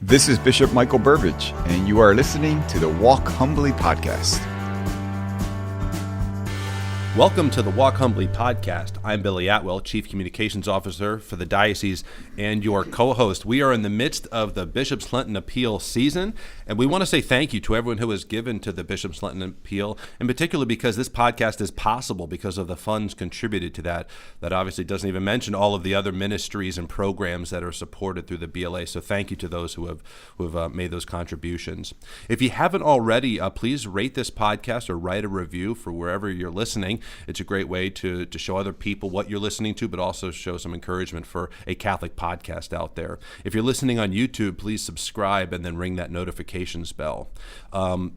This is Bishop Michael Burbidge, and you are listening to the Walk Humbly Podcast. Welcome to the Walk Humbly Podcast. I'm Billy Atwell, Chief Communications Officer for the Diocese and your co-host. We are in the midst of the Bishop's Lenten Appeal season, and we want to say thank you to everyone who has given to the Bishop's Lenten Appeal, in particular because this podcast is possible because of the funds contributed to that. That obviously doesn't even mention all of the other ministries and programs that are supported through the BLA, so thank you to those who have made those contributions. If you haven't already, please rate this podcast or write a review for wherever you're listening. It's a great way to show other people what you're listening to, but also show some encouragement for a Catholic podcast out there. If you're listening on YouTube, please subscribe and then ring that notifications bell.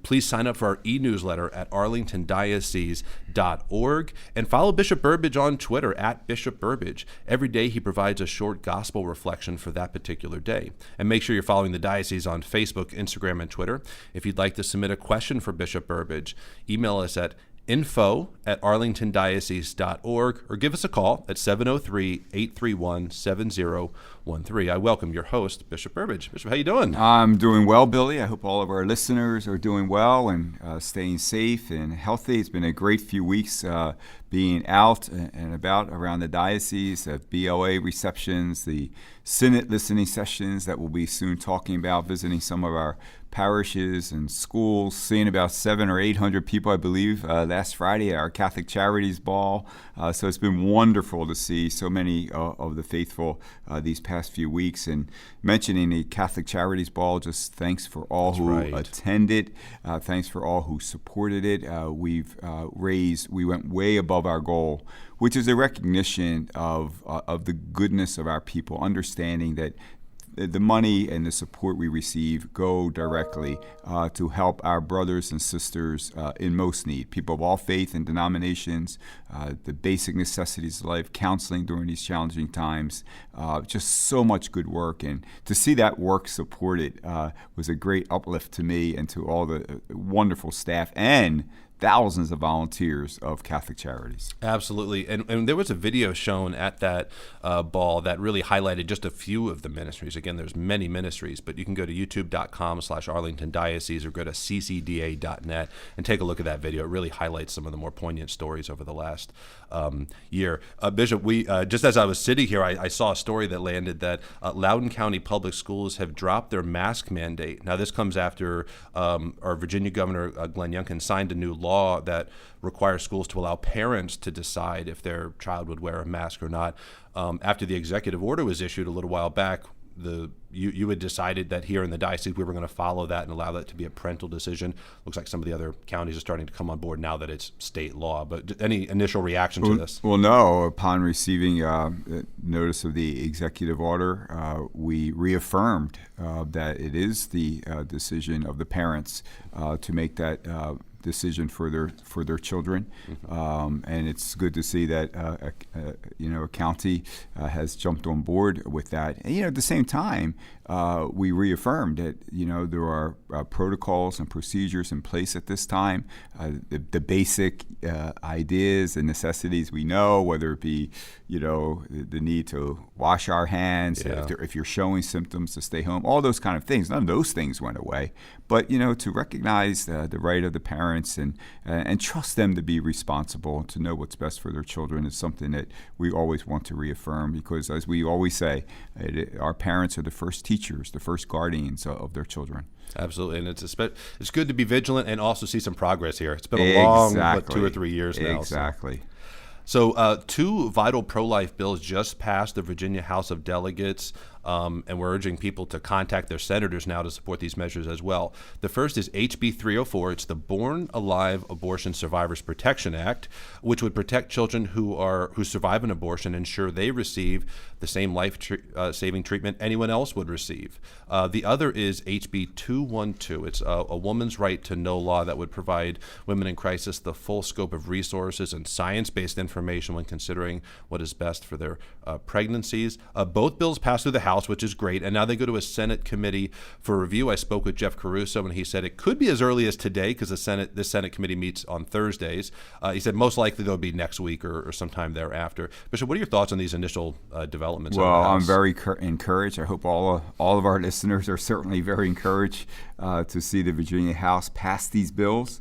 Please sign up for our e-newsletter at arlingtondiocese.org and follow Bishop Burbidge on Twitter at Bishop Burbidge. Every day he provides a short gospel reflection for that particular day. And make sure you're following the diocese on Facebook, Instagram, and Twitter. If you'd like to submit a question for Bishop Burbidge, email us at info@arlingtondiocese.org or give us a call at 703-831-7013. I welcome your host, Bishop Burbidge. Bishop, how you doing? I'm doing well, Billy. I hope all of our listeners are doing well and staying safe and healthy. It's been a great few weeks being out and about around the diocese, BLA receptions, the Synod listening sessions that we'll be soon talking about, visiting some of our parishes and schools, seeing about 700 or 800 people, I believe, last Friday at our Catholic Charities Ball. So it's been wonderful to see so many of the faithful these past few weeks. And mentioning the Catholic Charities Ball, just thanks for all who attended. Thanks for all who supported it. We went way above our goal, which is a recognition of the goodness of our people, understanding that the money and the support we receive go directly to help our brothers and sisters in most need, people of all faith and denominations, the basic necessities of life, counseling during these challenging times, just so much good work. And to see that work supported was a great uplift to me and to all the wonderful staff and thousands of volunteers of Catholic Charities. Absolutely. And there was a video shown at that ball that really highlighted just a few of the ministries. Again, there's many ministries, but you can go to youtube.com/ArlingtonDiocese or go to ccda.net and take a look at that video. It really highlights some of the more poignant stories over the last year. Bishop, we just as I was sitting here, I saw a story that landed that Loudoun County Public Schools have dropped their mask mandate. Now, this comes after our Virginia Governor, Glenn Youngkin, signed a new law that requires schools to allow parents to decide if their child would wear a mask or not. After the executive order was issued a little while back, you had decided that here in the diocese we were going to follow that and allow that to be a parental decision. Looks like some of the other counties are starting to come on board now that it's state law. But any initial reaction to this? Well, no. Upon receiving notice of the executive order, we reaffirmed that it is the decision of the parents to make that decision for their children, and it's good to see that a county has jumped on board with that. And at the same time, we reaffirmed that there are protocols and procedures in place at this time. The basic ideas and necessities we know, whether it be the need to wash our hands, if you're showing symptoms to stay home, all those kind of things. None of those things went away, but to recognize the right of the parents and trust them to be responsible, to know what's best for their children is something that we always want to reaffirm, because as we always say, our parents are the first teachers, the first guardians of their children. Absolutely, and it's good to be vigilant and also see some progress here. It's been a long 2 or 3 years now. Exactly. So two vital pro-life bills just passed the Virginia House of Delegates, and we're urging people to contact their senators now to support these measures as well. The first is HB 304. It's the Born Alive Abortion Survivors Protection Act, which would protect children who survive an abortion, ensure they receive the same life-saving treatment anyone else would receive. The other is HB 212. It's a woman's right to know law that would provide women in crisis the full scope of resources and science-based information when considering what is best for their pregnancies. Both bills passed through the House. House, which is great, and now they go to a Senate committee for review. I spoke with Jeff Caruso, and he said it could be as early as today because the Senate committee meets on Thursdays. He said most likely they'll be next week or sometime thereafter. Bishop, what are your thoughts on these initial developments? Well, I'm very encouraged. I hope all of our listeners are certainly very encouraged to see the Virginia House pass these bills.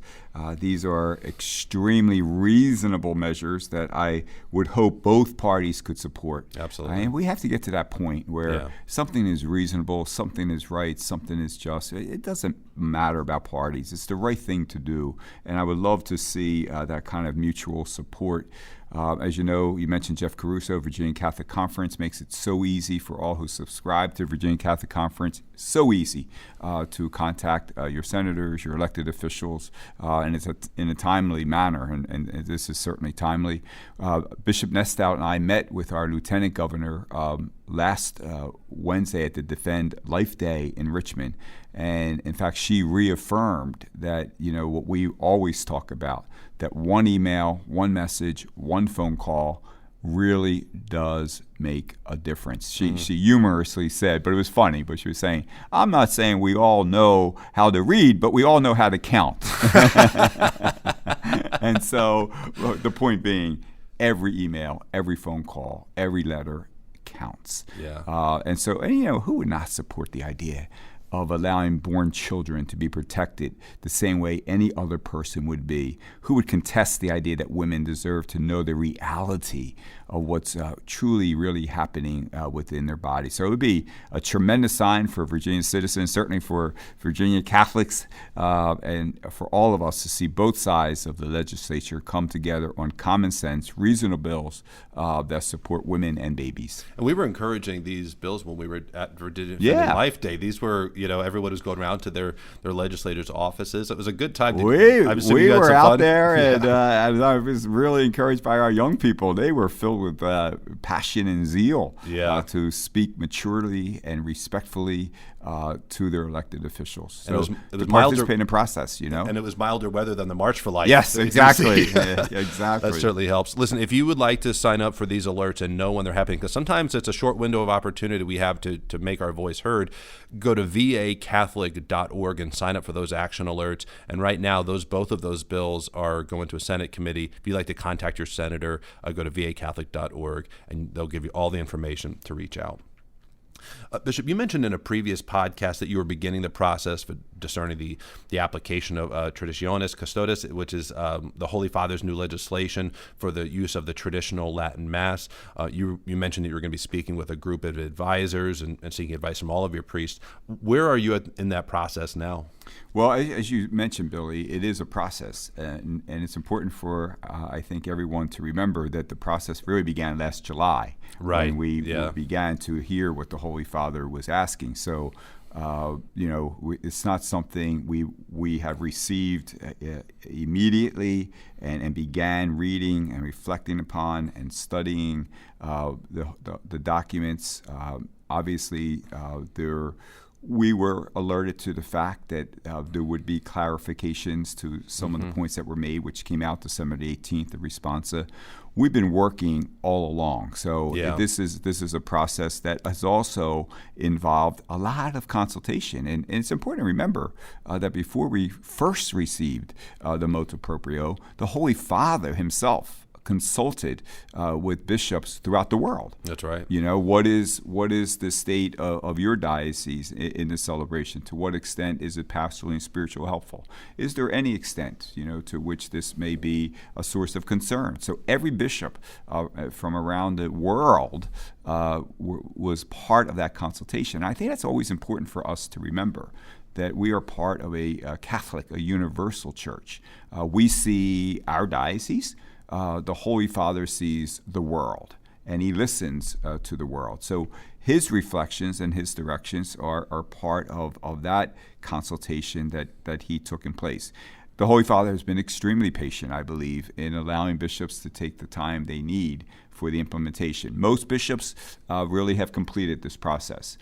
These are extremely reasonable measures that I would hope both parties could support. Absolutely. And we have to get to that point where something is reasonable, something is right, something is just. It doesn't matter about parties. It's the right thing to do. And I would love to see that kind of mutual support. As you know, you mentioned Jeff Caruso, Virginia Catholic Conference makes it so easy for all who subscribe to Virginia Catholic Conference, so easy to contact your senators, your elected officials, and it's in a timely manner, and this is certainly timely. Bishop Nestout and I met with our Lieutenant Governor last Wednesday at the Defend Life Day in Richmond, and in fact, she reaffirmed that, what we always talk about, that one email, one message, one phone call really does make a difference. She humorously said, but it was funny, but she was saying, I'm not saying we all know how to read, but we all know how to count. And so the point being, every email, every phone call, every letter counts. Yeah. And who would not support the idea of allowing born children to be protected the same way any other person would be? Who would contest the idea that women deserve to know the reality of what's truly, really happening within their body? So it would be a tremendous sign for Virginia citizens, certainly for Virginia Catholics, and for all of us to see both sides of the legislature come together on common sense, reasonable bills that support women and babies. And we were encouraging these bills when we were at Virginia Life Day. These were, everyone was going around to their legislators' offices. It was a good time. We were out there, and I was really encouraged by our young people. They were filled with passion and zeal to speak maturely and respectfully to their elected officials. So it was participate in the process, And it was milder weather than the March for Life. Yes, exactly. Exactly. That certainly helps. Listen, if you would like to sign up for these alerts and know when they're happening, because sometimes it's a short window of opportunity we have to make our voice heard, go to vacatholic.org and sign up for those action alerts. And right now, both of those bills are going to a Senate committee. If you'd like to contact your senator, go to vacatholic.org, and they'll give you all the information to reach out. Bishop, you mentioned in a previous podcast that you were beginning the process for discerning the application of Traditionis Custodes, which is the Holy Father's new legislation for the use of the traditional Latin Mass. You mentioned that you were going to be speaking with a group of advisors and seeking advice from all of your priests. Where are you in that process now? Well, as you mentioned, Billy, it is a process, and it's important for, I think, everyone to remember that the process really began last July, when we began to hear what the Holy Father was asking. So, it's not something we have received immediately and began reading and reflecting upon and studying the documents. Obviously, we were alerted to the fact that there would be clarifications to some of the points that were made, which came out December the 18th, the responsa. We've been working all along. So this is a process that has also involved a lot of consultation. And it's important to remember that before we first received the motu proprio, the Holy Father himself consulted with bishops throughout the world. That's right. What is the state of your diocese in the celebration? To what extent is it pastorally and spiritually helpful? Is there any extent, to which this may be a source of concern? So every bishop from around the world was part of that consultation. And I think that's always important for us to remember, that we are part of a Catholic, a universal church. We see our diocese. The Holy Father sees the world, and he listens to the world. So his reflections and his directions are part of that consultation that he took in place. The Holy Father has been extremely patient, I believe, in allowing bishops to take the time they need for the implementation. Most bishops really have completed this process.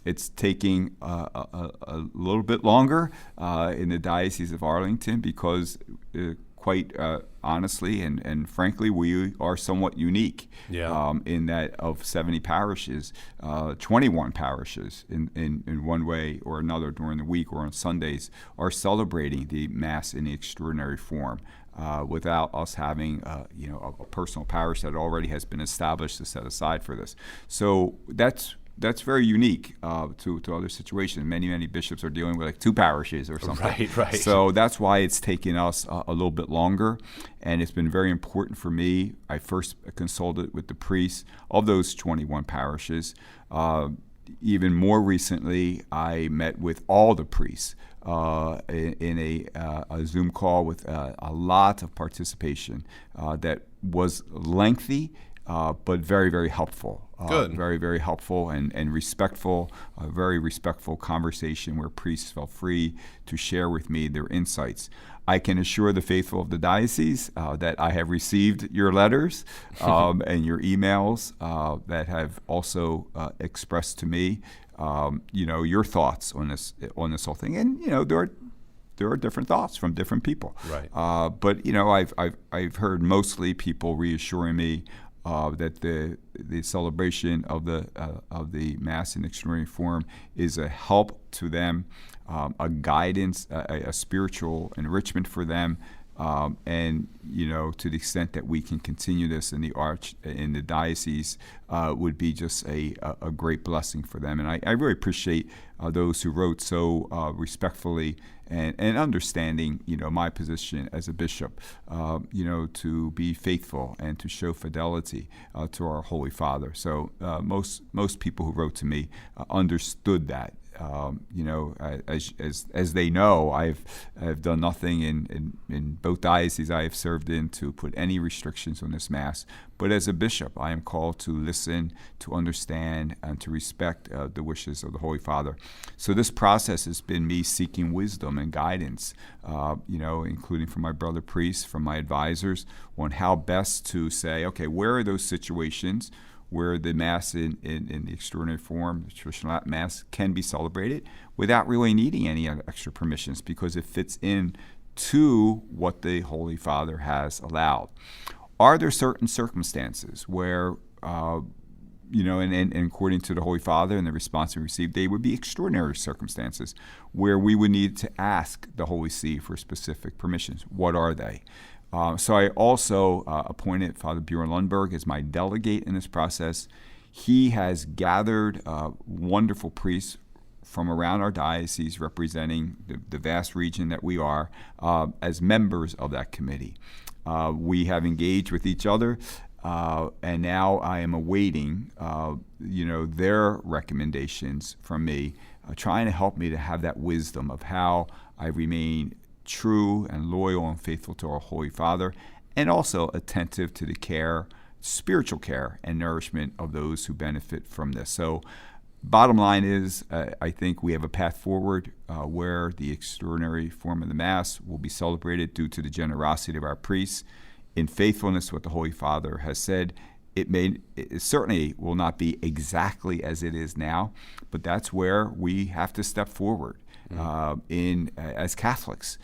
It's taking a little bit longer in the Diocese of Arlington because quite honestly and frankly, we are somewhat unique in that of 70 parishes, 21 parishes in one way or another during the week or on Sundays are celebrating the Mass in the extraordinary form. Without us having, a personal parish that already has been established to set aside for this. So that's very unique to other situations. Many bishops are dealing with like 2 parishes or something. Right. So that's why it's taken us a little bit longer, and it's been very important for me. I first consulted with the priests of those 21 parishes. Even more recently, I met with all the priests in a Zoom call with a lot of participation that was lengthy, but very, very helpful. Good. Very, very helpful and respectful, a very respectful conversation where priests felt free to share with me their insights. I can assure the faithful of the diocese that I have received your letters and your emails that have also expressed to me, your thoughts on this whole thing. And there are different thoughts from different people. Right. But I've heard mostly people reassuring me that the celebration of the Mass in extraordinary form is a help to them, a guidance, a spiritual enrichment for them, and to the extent that we can continue this in the diocese would be just a great blessing for them. And I really appreciate those who wrote so respectfully and understanding, my position as a bishop, to be faithful and to show fidelity to our Holy Father. So most people who wrote to me understood that. As they know, I've done nothing in both dioceses I have served in to put any restrictions on this Mass. But as a bishop, I am called to listen, to understand, and to respect the wishes of the Holy Father. So this process has been me seeking wisdom and guidance, including from my brother priests, from my advisors, on how best to say, okay, where are those situations where the Mass in the extraordinary form, the traditional Mass, can be celebrated without really needing any extra permissions because it fits in to what the Holy Father has allowed. Are there certain circumstances where, and according to the Holy Father and the response we received, they would be extraordinary circumstances where we would need to ask the Holy See for specific permissions? What are they? So I also appointed Father Bjorn Lundberg as my delegate in this process. He has gathered wonderful priests from around our diocese representing the vast region that we are as members of that committee. We have engaged with each other, and now I am awaiting, their recommendations from me, trying to help me to have that wisdom of how I remain true and loyal and faithful to our Holy Father, and also attentive to the care, spiritual care and nourishment of those who benefit from this. So bottom line is, I think we have a path forward where the extraordinary form of the Mass will be celebrated due to the generosity of our priests in faithfulness to what the Holy Father has said. It certainly will not be exactly as it is now, but that's where we have to step forward as Catholics,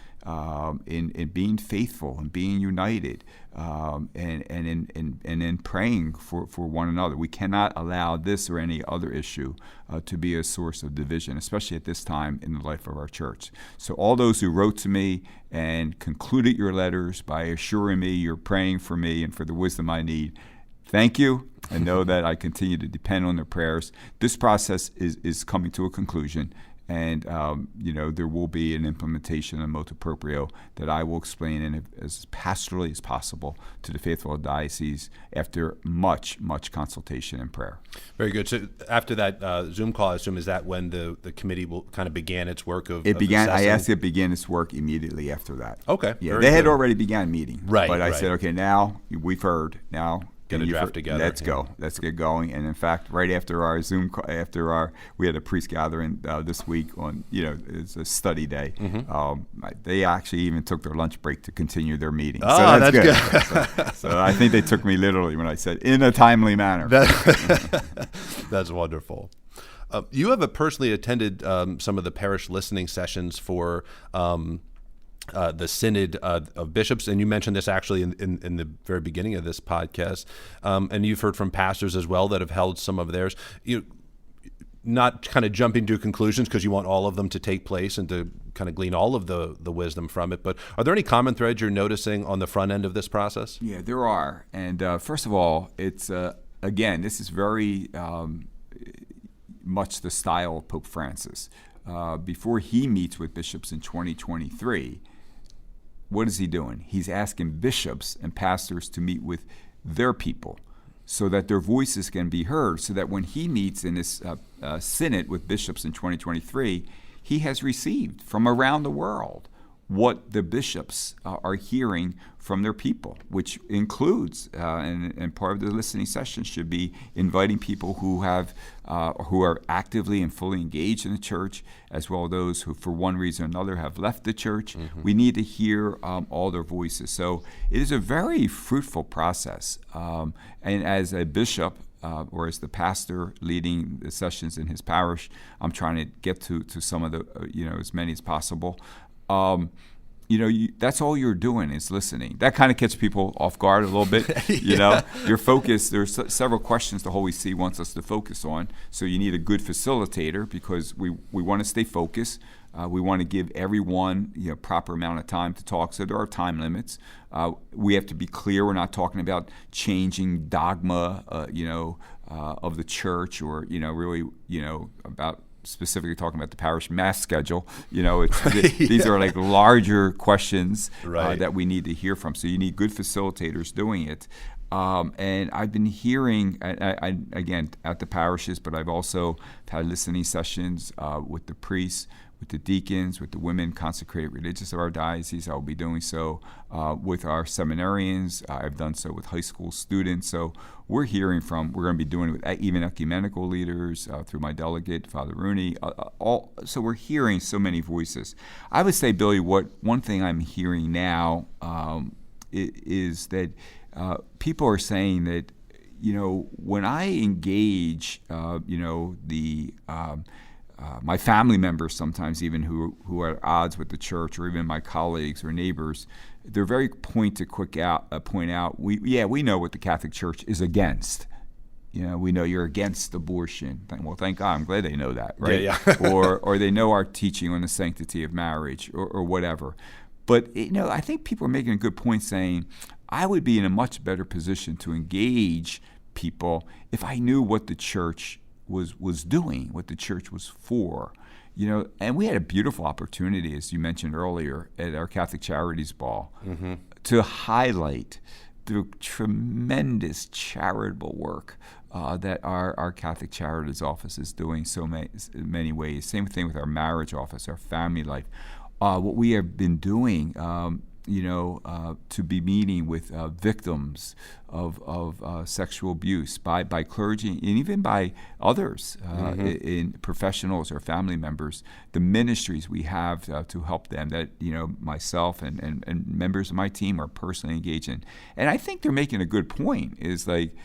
in being faithful and being united, and in praying for one another. We cannot allow this or any other issue to be a source of division, especially at this time in the life of our church. So all those who wrote to me and concluded your letters by assuring me you're praying for me and for the wisdom I need, thank you, and know that I continue to depend on their prayers. This process is coming to a conclusion, and there will be an implementation of motu proprio that I will explain in as pastorally as possible to the faithful of the diocese after much consultation and prayer. Very good. So after that Zoom call, I assume, is that when the committee will kind of began its work of began? assessing? I asked it to begin its work immediately after that. Okay. Yeah, they had already began meeting. Right. But I said, okay, now we've heard. Now get a draft together. Let's go. Let's get going. And in fact, right after our Zoom, we had a priest gathering this week on, it's a study day. Mm-hmm. They actually even took their lunch break to continue their meeting. Oh, so that's good. so I think they took me literally when I said in a timely manner. That's wonderful. You have personally attended some of the parish listening sessions for the Synod of Bishops, and you mentioned this actually in the very beginning of this podcast, and you've heard from pastors as well that have held some of theirs. Not kind of jumping to conclusions because you want all of them to take place and to kind of glean all of the wisdom from it, but are there any common threads you're noticing on the front end of this process? Yeah, there are. And first of all, it's, again, this is very much the style of Pope Francis. Before he meets with bishops in 2023, what is he doing? He's asking bishops and pastors to meet with their people so that their voices can be heard, so that when he meets in this synod with bishops in 2023, he has received from around the world what the bishops are hearing from their people, which includes, and part of the listening session should be inviting people who are actively and fully engaged in the church, as well as those who, for one reason or another, have left the church. Mm-hmm. We need to hear all their voices. So it is a very fruitful process. And as a bishop, or as the pastor leading the sessions in his parish, I'm trying to get to some of the, as many as possible. That's all you're doing is listening. That kind of gets people off guard a little bit. Your focus, there's several questions the Holy See wants us to focus on. So you need a good facilitator because we want to stay focused. We want to give everyone proper amount of time to talk. So there are time limits. We have to be clear. We're not talking about changing dogma, of the church, or really, about specifically talking about the parish mass schedule. These are like larger questions that we need to hear from. So you need good facilitators doing it. And I've been hearing, I again, at the parishes, but I've also had listening sessions with the priests, with the deacons, with the women consecrated religious of our diocese. I'll be doing so with our seminarians. I've done so with high school students. So we're going to be doing it with even ecumenical leaders through my delegate, Father Rooney. So we're hearing so many voices. I would say, Billy, one thing I'm hearing now is that people are saying that, when I engage, my family members sometimes even who are at odds with the church, or even my colleagues or neighbors, they're very point out, we know what the Catholic Church is against. We know you're against abortion. Well, thank God. I'm glad they know that, right? Yeah. or they know our teaching on the sanctity of marriage, or whatever. But I think people are making a good point saying, I would be in a much better position to engage people if I knew what the church was doing, what the church was for. And we had a beautiful opportunity, as you mentioned earlier, at our Catholic Charities Ball, mm-hmm. to highlight the tremendous charitable work that our Catholic Charities Office is doing so many ways. Same thing with our marriage office, our family life. What we have been doing, to be meeting with victims of sexual abuse by clergy and even by others, mm-hmm. in professionals or family members, the ministries we have to help them that, myself and members of my team are personally engaged in. And I think they're making a good point, is like,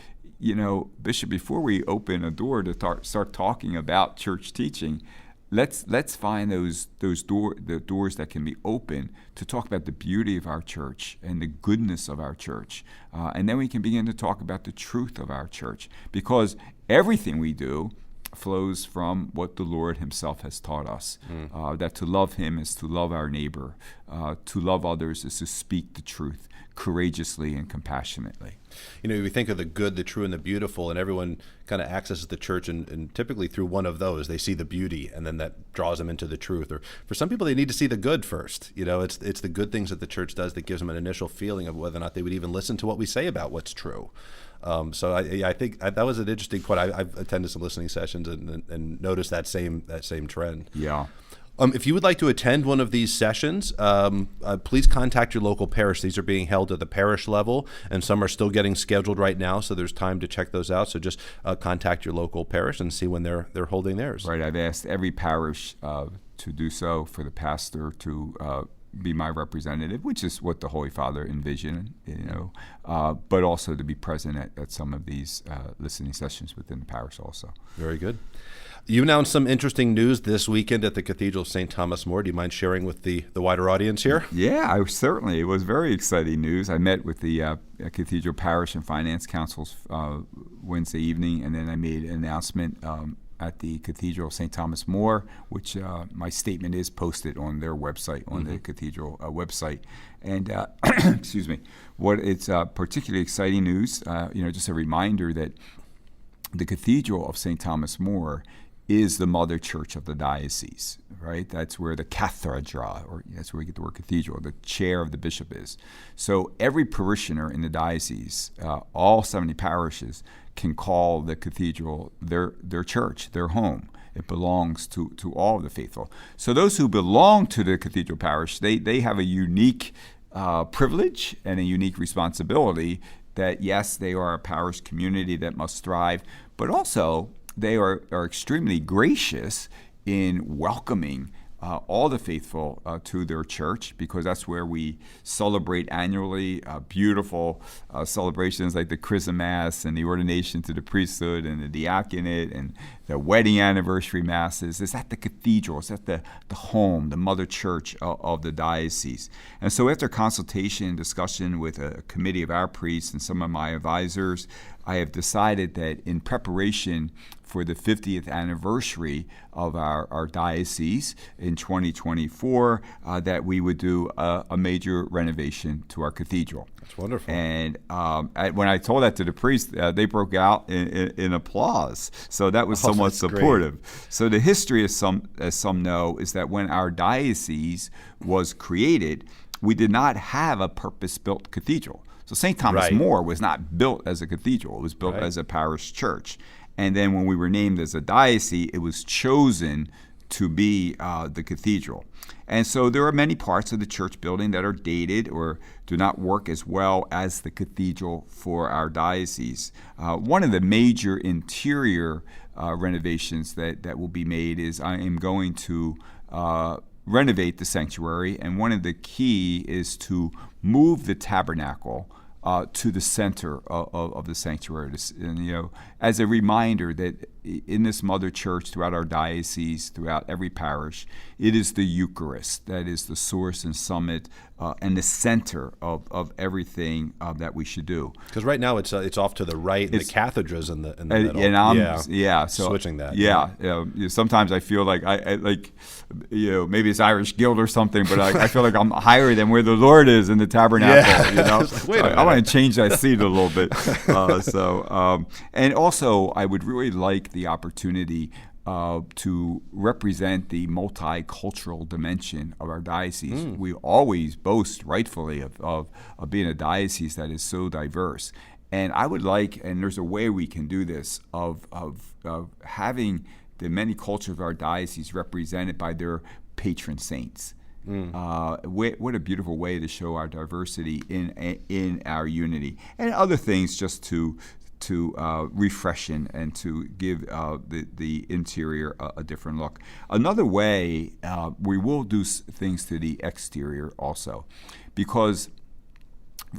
Bishop, before we open a door to start talking about church teaching, let's find the doors that can be open to talk about the beauty of our church and the goodness of our church, and then we can begin to talk about the truth of our church, because everything we do flows from what the Lord Himself has taught us. That to love Him is to love our neighbor, to love others is to speak the truth courageously and compassionately. We think of the good, the true, and the beautiful, and everyone kind of accesses the church, and typically through one of those, they see the beauty, and then that draws them into the truth. Or for some people, they need to see the good first. It's the good things that the church does that gives them an initial feeling of whether or not they would even listen to what we say about what's true. So I think that was an interesting point. I've attended some listening sessions and noticed that same trend. Yeah. If you would like to attend one of these sessions, please contact your local parish. These are being held at the parish level, and some are still getting scheduled right now, so there's time to check those out. So just contact your local parish and see when they're holding theirs. Right. I've asked every parish to do so, for the pastor to be my representative, which is what the Holy Father envisioned, but also to be present at some of these listening sessions within the parish also. Very good. You announced some interesting news this weekend at the Cathedral of St. Thomas More. Do you mind sharing with the wider audience here? Yeah, certainly. It was very exciting news. I met with the Cathedral Parish and Finance Councils Wednesday evening, and then I made an announcement at the Cathedral of St. Thomas More, which my statement is posted on their website, on the Cathedral website. And excuse me, it's particularly exciting news. Just a reminder that the Cathedral of St. Thomas More is the mother church of the diocese, right? That's where the cathedra, or that's where we get the word cathedral, the chair of the bishop is. So every parishioner in the diocese, all 70 parishes, can call the cathedral their church, their home. It belongs to all of the faithful. So those who belong to the cathedral parish, they have a unique privilege and a unique responsibility that, yes, they are a parish community that must thrive, but also they are extremely gracious in welcoming all the faithful to their church, because that's where we celebrate annually beautiful celebrations like the Chrism Mass and the ordination to the priesthood and the diaconate and the wedding anniversary masses. It's at the cathedral. It's at the home, the mother church of the diocese. And so after consultation and discussion with a committee of our priests and some of my advisors, I have decided that in preparation for the 50th anniversary of our diocese in 2024, that we would do a major renovation to our cathedral. That's wonderful. And when I told that to the priests, they broke out in applause. So that was somewhat supportive. Great. So the history, as some know, is that when our diocese was created, we did not have a purpose-built cathedral. So St. Thomas More was not built as a cathedral. It was built as a parish church. And then when we were named as a diocese, it was chosen to be the cathedral. And so there are many parts of the church building that are dated or do not work as well as the cathedral for our diocese. One of the major interior renovations that will be made is I am going to renovate the sanctuary, and one of the key is to move the tabernacle to the center of the sanctuary. And, as a reminder that in this mother church, throughout our diocese, throughout every parish, it is the Eucharist that is the source and summit and the center of everything that we should do. Because right now it's off to the right, and the cathedra's in the middle. And I'm switching that. Sometimes I feel like I maybe it's Irish Guild or something, but I feel like I'm higher than where the Lord is in the tabernacle. Wait a minute. I want to change that seat a little bit. And also I would really like the opportunity to represent the multicultural dimension of our diocese. We always boast rightfully of being a diocese that is so diverse. And I would like, and there's a way we can do this, of having the many cultures of our diocese represented by their patron saints. What a beautiful way to show our diversity in our unity. And other things just to refreshen and to give the interior a different look. Another way, we will do things to the exterior also, because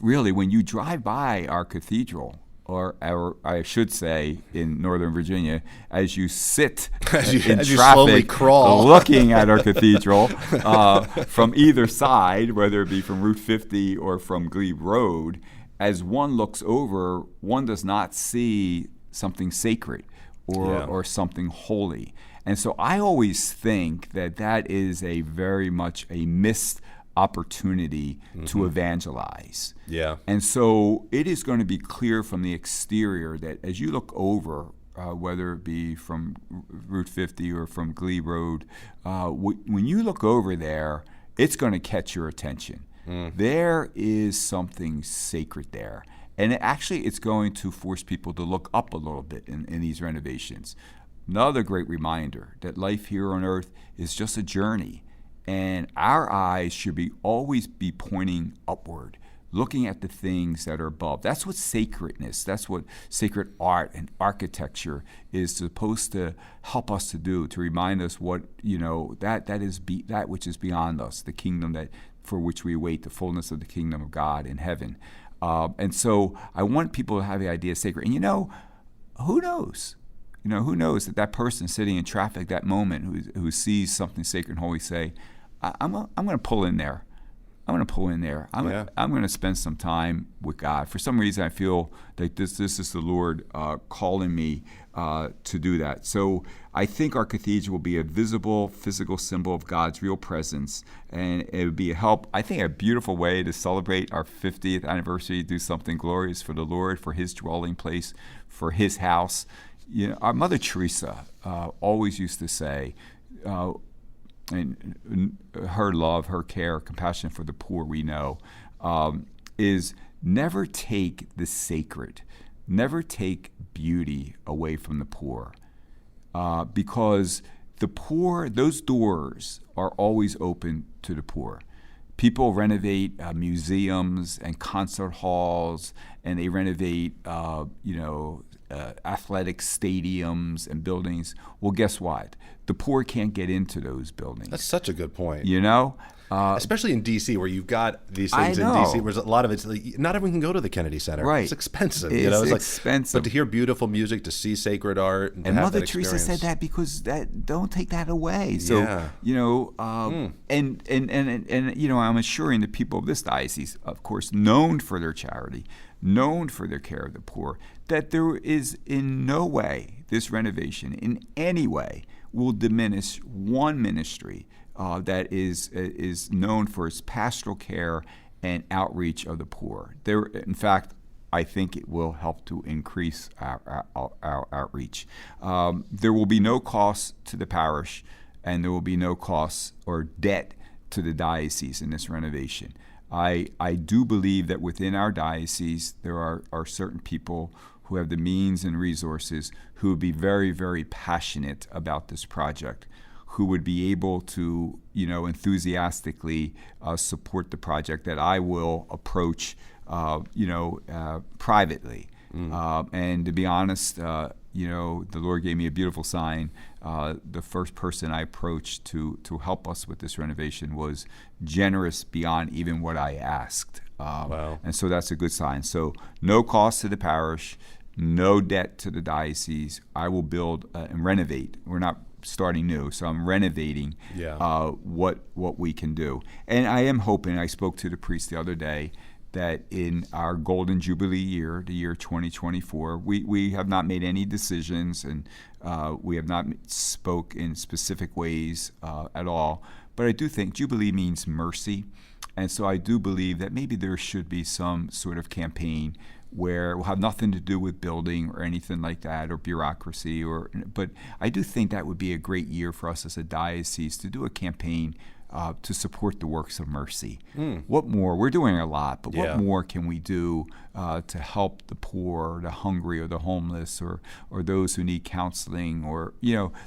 really when you drive by our cathedral, or I should say in Northern Virginia, as you sit in traffic crawl. looking at our cathedral from either side, whether it be from Route 50 or from Glebe Road, as one looks over, one does not see something sacred or something holy. And so I always think that is a very much a missed opportunity to evangelize. Yeah. And so it is going to be clear from the exterior that as you look over, whether it be from Route 50 or from Glebe Road, when you look over there, it's going to catch your attention. There is something sacred there. And it's going to force people to look up a little bit in these renovations. Another great reminder that life here on earth is just a journey. And our eyes should always be pointing upward, looking at the things that are above. That's what sacredness, that's what sacred art and architecture is supposed to help us to do, to remind us what, that is that which is beyond us, the kingdom for which we await, the fullness of the kingdom of God in heaven. And so I want people to have the idea of sacred. And who knows? who knows that person sitting in traffic that moment who sees something sacred and holy say, I'm going to pull in there. I'm going to pull in there. I'm going to spend some time with God. For some reason, I feel that this is the Lord calling me to do that. So I think our cathedral will be a visible, physical symbol of God's real presence, and it would be a beautiful way to celebrate our 50th anniversary, do something glorious for the Lord, for His dwelling place, for His house. Our Mother Teresa always used to say, and her love, her care, compassion for the poor, we know, is never take the sacred, never take beauty away from the poor, because the poor, those doors are always open to the poor. People renovate museums and concert halls, and they renovate, athletic stadiums and buildings. Well, guess what? The poor can't get into those buildings. That's such a good point. Especially in D.C., where you've got these things in D.C., where a lot of it's not everyone can go to the Kennedy Center. Right. It's expensive. It's expensive. But to hear beautiful music, to see sacred art, and to have Mother that Teresa experience. said that because don't take that away. So I'm assuring the people of this diocese, of course, known for their charity, known for their care of the poor, that there is in no way this renovation in any way will diminish one ministry that is known for its pastoral care and outreach of the poor. In fact, I think it will help to increase our outreach. There will be no cost to the parish, and there will be no cost or debt to the diocese in this renovation. I do believe that within our diocese there are certain people who have the means and resources who would be very, very passionate about this project, who would be able to, enthusiastically support the project that I will approach, privately. And to be honest, the Lord gave me a beautiful sign. The first person I approached to help us with this renovation was generous beyond even what I asked. Wow. And so that's a good sign. So no cost to the parish, no debt to the diocese. I will build and renovate. We're not starting new, so I'm renovating what we can do. And I am hoping, I spoke to the priest the other day, that in our Golden Jubilee year, the year 2024, we have not made any decisions, and we have not spoke in specific ways at all. But I do think Jubilee means mercy, and so I do believe that maybe there should be some sort of campaign where it will have nothing to do with building or anything like that, or bureaucracy, but I do think that would be a great year for us as a diocese to do a campaign to support the works of mercy. What more? We're doing a lot, but what more can we do to help the poor, the hungry, or the homeless, or those who need counseling, or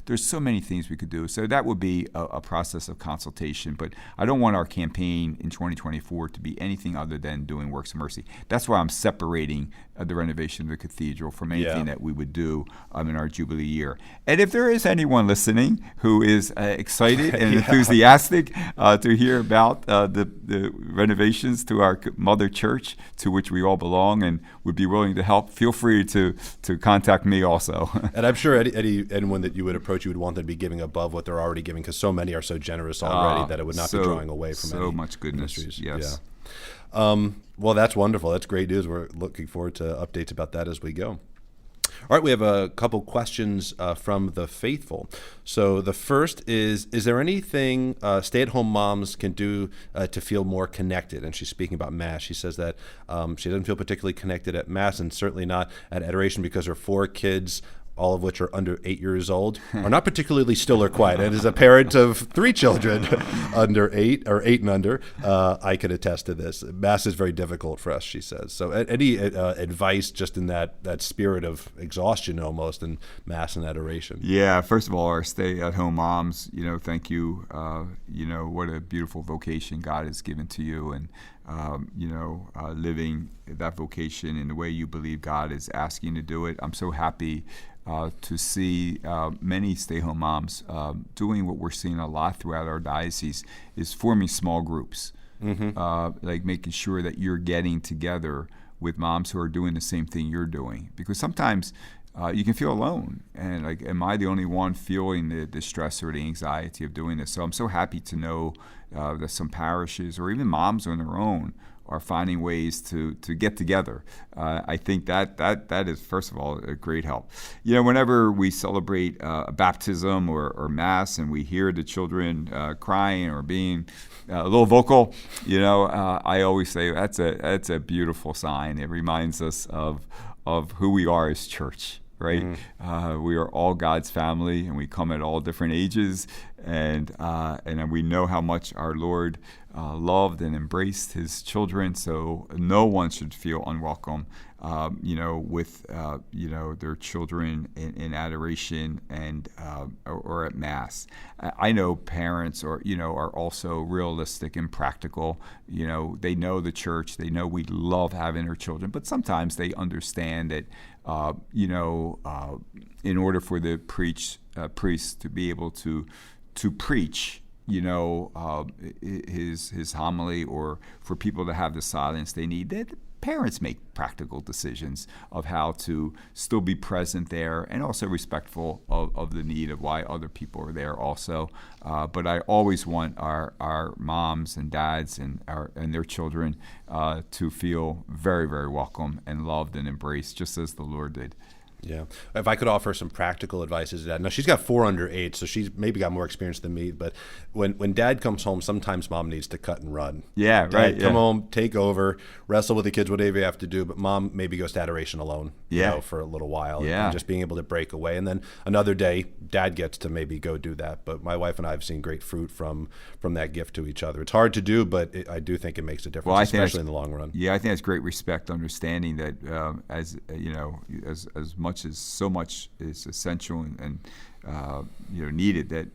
there's so many things we could do. So that would be a process of consultation. But I don't want our campaign in 2024 to be anything other than doing works of mercy. That's why I'm separating the renovation of the cathedral from anything that we would do in our Jubilee year. And if there is anyone listening who is excited and enthusiastic to hear about the renovations to our mother church, to which we all belong, and would be willing to help, feel free to contact me also. And I'm sure anyone that you would approach, you would want them to be giving above what they're already giving, because so many are so generous already that it would not be drawing away from so much goodness. Ministries. Yes. Yeah. Well, that's wonderful. That's great news. We're looking forward to updates about that as we go. All right, we have a couple questions from the faithful. So the first is there anything stay-at-home moms can do to feel more connected? And she's speaking about Mass. She says that she doesn't feel particularly connected at Mass, and certainly not at adoration, because her 4 kids, all of which are under 8 years old, are not particularly still or quiet. And as a parent of 3 children under 8 or 8 and under, I can attest to this. Mass is very difficult for us, she says. So any advice just in that spirit of exhaustion almost in Mass and adoration? Yeah, first of all, our stay-at-home moms, thank you. What a beautiful vocation God has given to you, and living that vocation in the way you believe God is asking you to do it. I'm so happy to see many stay-home moms doing what we're seeing a lot throughout our diocese, is forming small groups, like making sure that you're getting together with moms who are doing the same thing you're doing. Because sometimes you can feel alone. And like, am I the only one feeling the stress or the anxiety of doing this? So I'm so happy to know that some parishes or even moms on their own are finding ways to get together. I think that is, first of all, a great help. Whenever we celebrate a baptism or Mass and we hear the children crying or being a little vocal, I always say that's a beautiful sign. It reminds us of who we are as church. Right, we are all God's family, and we come at all different ages, and we know how much our Lord loved and embraced His children. So no one should feel unwelcome, with their children in adoration and or at Mass. I know parents are also realistic and practical. They know the church, they know we love having our children, but sometimes they understand that. In order for the priest to be able to preach, his homily, or for people to have the silence they need, the parents make practical decisions of how to still be present there and also respectful of the need of why other people are there also. But I always want our moms and dads and their children to feel very, very welcome and loved and embraced, just as the Lord did. Yeah. If I could offer some practical advice to Dad. Now, she's got 4 under 8, so she's maybe got more experience than me. But when Dad comes home, sometimes Mom needs to cut and run. Yeah, Dad, right. Come home, take over, wrestle with the kids, whatever you have to do. But Mom maybe goes to adoration alone, for a little while. Yeah. And just being able to break away. And then another day, Dad gets to maybe go do that. But my wife and I have seen great fruit from that gift to each other. It's hard to do, but I do think it makes a difference, especially in the long run. Yeah, I think that's great respect, understanding that as much as so much is essential and needed, that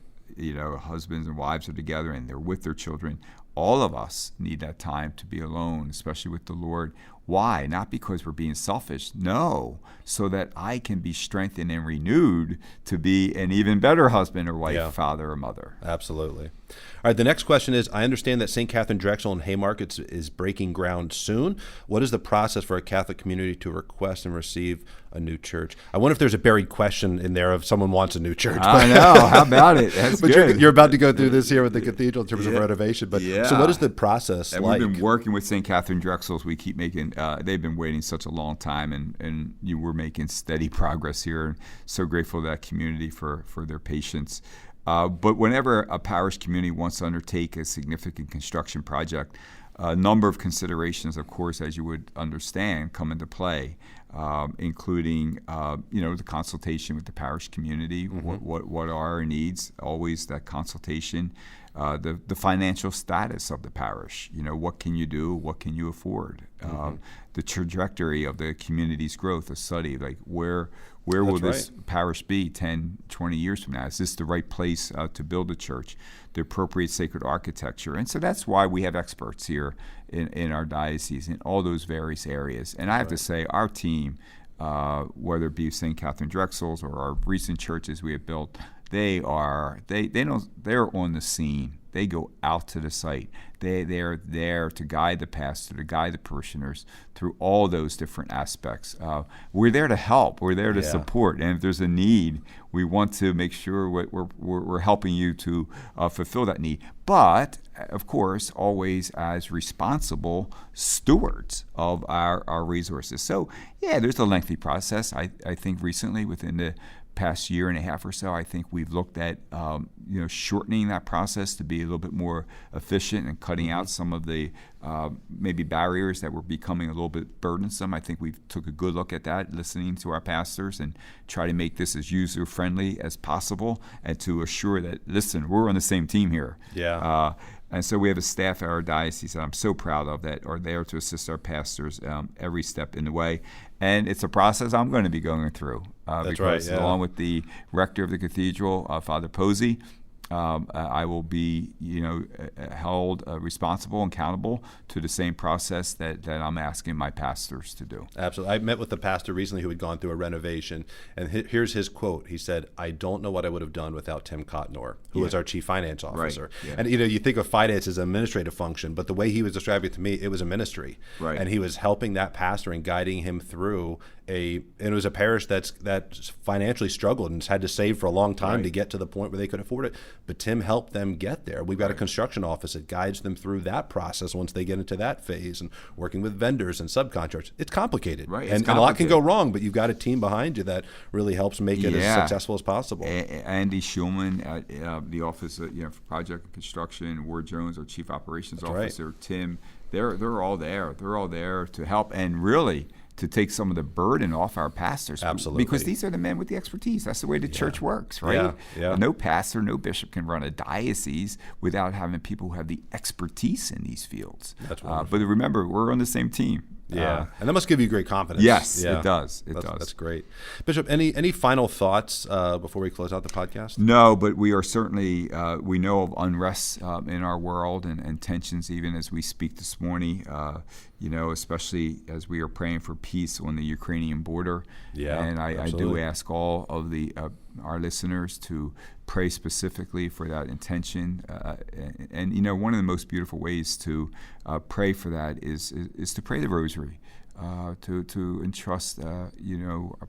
husbands and wives are together and they're with their children. All of us need that time to be alone, especially with the Lord. Why? Not because we're being selfish. No, so that I can be strengthened and renewed to be an even better husband or wife, father or mother. Absolutely. All right, the next question is, I understand that St. Katharine Drexel in Haymarket is breaking ground soon. What is the process for a Catholic community to request and receive a new church? I wonder if there's a buried question in there if someone wants a new church. I know. How about it? That's but good. You're about to go through this here with the cathedral in terms of renovation. But so what is the process like? We've been working with St. Katharine Drexel. We keep making, they've been waiting such a long time, and we're making steady progress here. So grateful to that community for their patience. But whenever a parish community wants to undertake a significant construction project, a number of considerations, of course, as you would understand, come into play, including the consultation with the parish community. What are our needs? Always that consultation. The financial status of the parish. What can you do? What can you afford? The trajectory of the community's growth, a study, like where will this parish be 10, 20 years from now? Is this the right place to build a church? The appropriate sacred architecture. And so that's why we have experts here in our diocese in all those various areas. And I have to say, our team, whether it be St. Katharine Drexel's or our recent churches we have built, they're on the scene. They go out to the site. They're there to guide the pastor, to guide the parishioners through all those different aspects. We're there to help. We're there to support. And if there's a need, we want to make sure we're helping you to fulfill that need. But, of course, always as responsible stewards of our resources. So, there's a lengthy process. I think recently, within the past year and a half or so, I think we've looked at shortening that process to be a little bit more efficient and cutting out some of the maybe barriers that were becoming a little bit burdensome. I think we took a good look at that, listening to our pastors, and try to make this as user friendly as possible, and to assure that, listen, we're on the same team here. And so we have a staff at our diocese that I'm so proud of that are there to assist our pastors every step in the way. And it's a process I'm going to be going through because along with the rector of the cathedral, Father Posey, I will be, held responsible and accountable to the same process that I'm asking my pastors to do. Absolutely. I met with a pastor recently who had gone through a renovation, and here's his quote. He said, "I don't know what I would have done without Tim Cotnor, who is our chief finance officer." Right. Yeah. And you think of finance as an administrative function, but the way he was describing it to me, it was a ministry. Right. And he was helping that pastor and guiding him through and it was a parish that financially struggled and had to save for a long time to get to the point where they could afford it. But Tim helped them get there. We've got a construction office that guides them through that process once they get into that phase, and working with vendors and subcontractors. It's complicated. Right. And a lot can go wrong, but you've got a team behind you that really helps make it as successful as possible. Andy Schulman at the Office for Project and Construction, Ward Jones, our Chief Operations Officer, Tim, they're all there. They're all there to help and really to take some of the burden off our pastors. Absolutely. Because these are the men with the expertise. That's the way the church works, right? Yeah. No pastor, no bishop can run a diocese without having people who have the expertise in these fields. That's wonderful. But remember, we're on the same team. Yeah, and that must give you great confidence. Yes, it does. It does. That's great. Bishop, any final thoughts before we close out the podcast? No, but we are certainly, we know of unrest in our world and tensions even as we speak this morning, especially as we are praying for peace on the Ukrainian border. Yeah, and I do ask all of our listeners to pray specifically for that intention. And one of the most beautiful ways to pray for that is to pray the rosary, to entrust a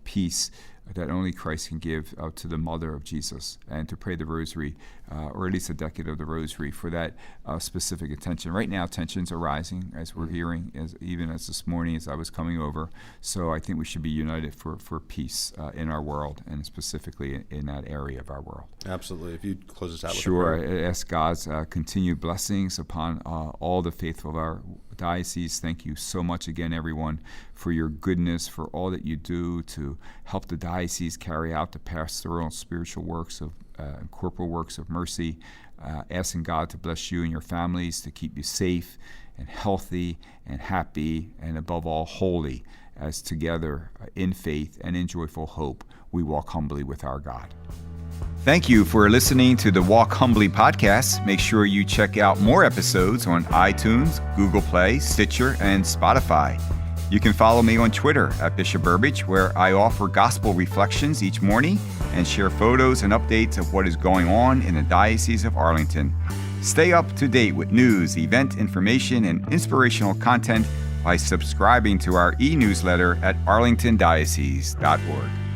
peace that only Christ can give to the mother of Jesus, and to pray the rosary, or at least a decade of the rosary for that specific intention. Right now, tensions are rising, as we're hearing, even as this morning as I was coming over. So I think we should be united for peace in our world, and specifically in that area of our world. Absolutely. If you close us out with Sure. a prayer. I ask God's continued blessings upon all the faithful of our diocese. Thank you so much again, everyone, for your goodness, for all that you do to help the diocese carry out the pastoral and spiritual works of corporal works of mercy. Asking God to bless you and your families, to keep you safe and healthy and happy, and above all, holy, as together in faith and in joyful hope we walk humbly with our God. Thank you for listening to the Walk Humbly podcast. Make sure you check out more episodes on iTunes, Google Play, Stitcher, and Spotify. You can follow me on Twitter at Bishop Burbidge, where I offer gospel reflections each morning and share photos and updates of what is going on in the Diocese of Arlington. Stay up to date with news, event information, and inspirational content by subscribing to our e-newsletter at arlingtondiocese.org.